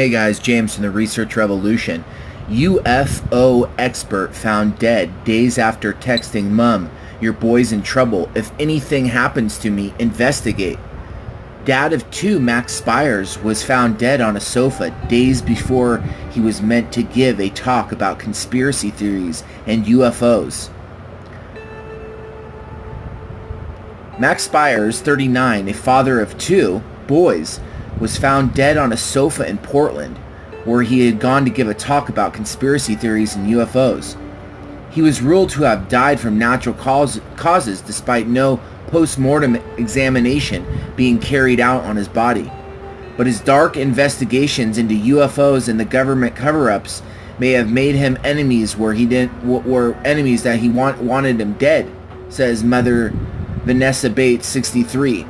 Hey guys, James from the Research Revolution. UFO expert found dead days after texting Mom, your boy's in trouble. If anything happens to me, investigate. Dad of two, Max Spires, was found dead on a sofa days before he was meant to give a talk about conspiracy theories and UFOs. Max Spires, 39, a father of two boys, was found dead on a sofa in Portland, where he had gone to give a talk about conspiracy theories and UFOs. He was ruled to have died from natural causes despite no post-mortem examination being carried out on his body. But his dark investigations into UFOs and the government cover-ups may have made him enemies were enemies that he wanted him dead, says Mother Vanessa Bates, 63.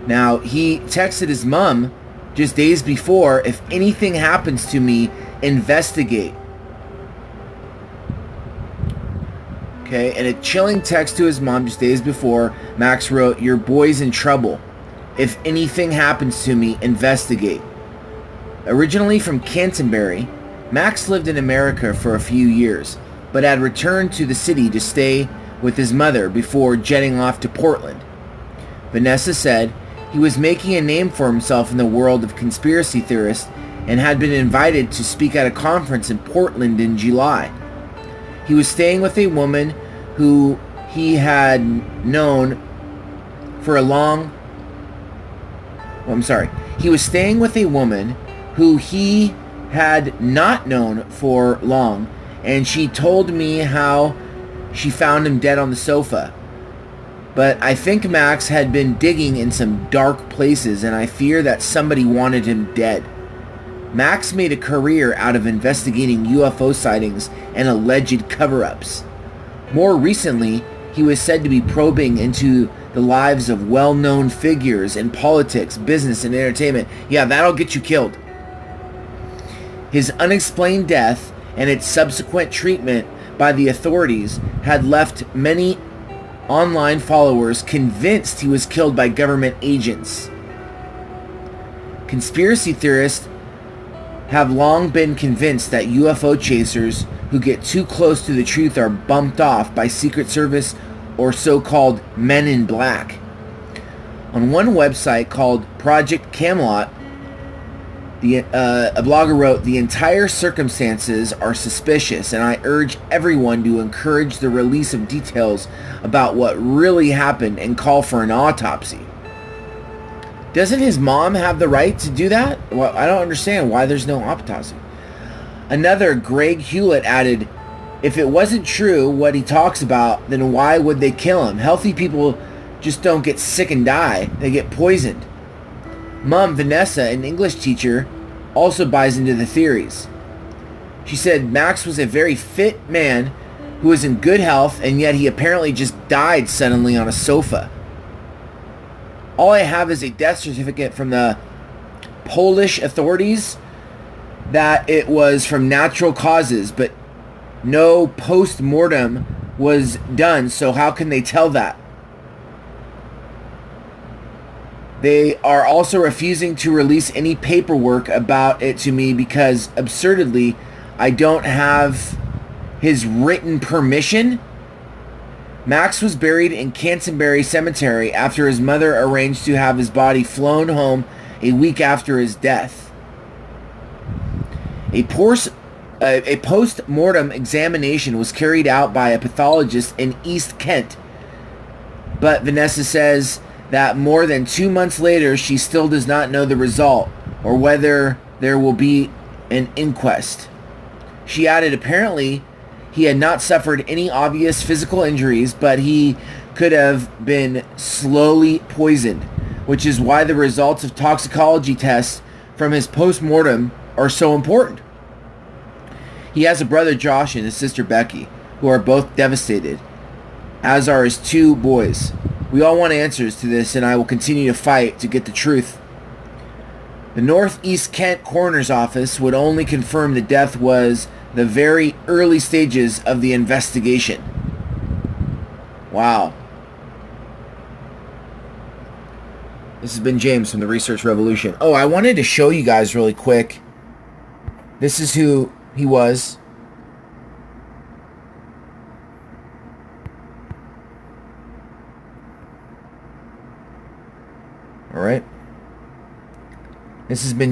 Now, he texted his mom just days before, if anything happens to me, investigate. Okay, and a chilling text to his mom just days before, Max wrote, your boy's in trouble. If anything happens to me, investigate. Originally from Canterbury, Max lived in America for a few years, but had returned to the city to stay with his mother before jetting off to Portland. Vanessa said, he was making a name for himself in the world of conspiracy theorists and had been invited to speak at a conference in Portland in July. He was staying with a woman who he had known for a long... He was staying with a woman who he had not known for long, and she told me how she found him dead on the sofa. But I think Max had been digging in some dark places, and I fear that somebody wanted him dead. Max made a career out of investigating UFO sightings and alleged cover-ups. More recently, he was said to be probing into the lives of well-known figures in politics, business, and entertainment. Yeah, that'll get you killed. His unexplained death and its subsequent treatment by the authorities had left many online followers convinced he was killed by government agents. Conspiracy theorists have long been convinced that UFO chasers who get too close to the truth are bumped off by Secret Service or so-called Men in Black. On one website called Project Camelot, a blogger wrote, the entire circumstances are suspicious, and I urge everyone to encourage the release of details about what really happened and call for an autopsy. Doesn't his mom have the right to do that? Well, I don't understand why there's no autopsy. Another, Greg Hewlett, added, if it wasn't true what he talks about, then why would they kill him? Healthy people just don't get sick and die. They get poisoned. Mom, Vanessa, an English teacher, also buys into the theories. She said Max was a very fit man who was in good health, and yet he apparently just died suddenly on a sofa. All I have is a death certificate from the Polish authorities that it was from natural causes, but no post-mortem was done, so how can they tell that? They are also refusing to release any paperwork about it to me because, absurdly, I don't have his written permission. Max was buried in Canterbury Cemetery after his mother arranged to have his body flown home a week after his death. A post-mortem examination was carried out by a pathologist in East Kent, but Vanessa says that more than 2 months later, she still does not know the result or whether there will be an inquest. She added, apparently, he had not suffered any obvious physical injuries, but he could have been slowly poisoned, which is why the results of toxicology tests from his post-mortem are so important. He has a brother, Josh, and a sister, Becky, who are both devastated, as are his two boys. We all want answers to this, and I will continue to fight to get the truth. The Northeast Kent Coroner's Office would only confirm the death was the very early stages of the investigation. Wow. This has been James from the Research Revolution. Oh, I wanted to show you guys really quick. This is who he was. All right. This has been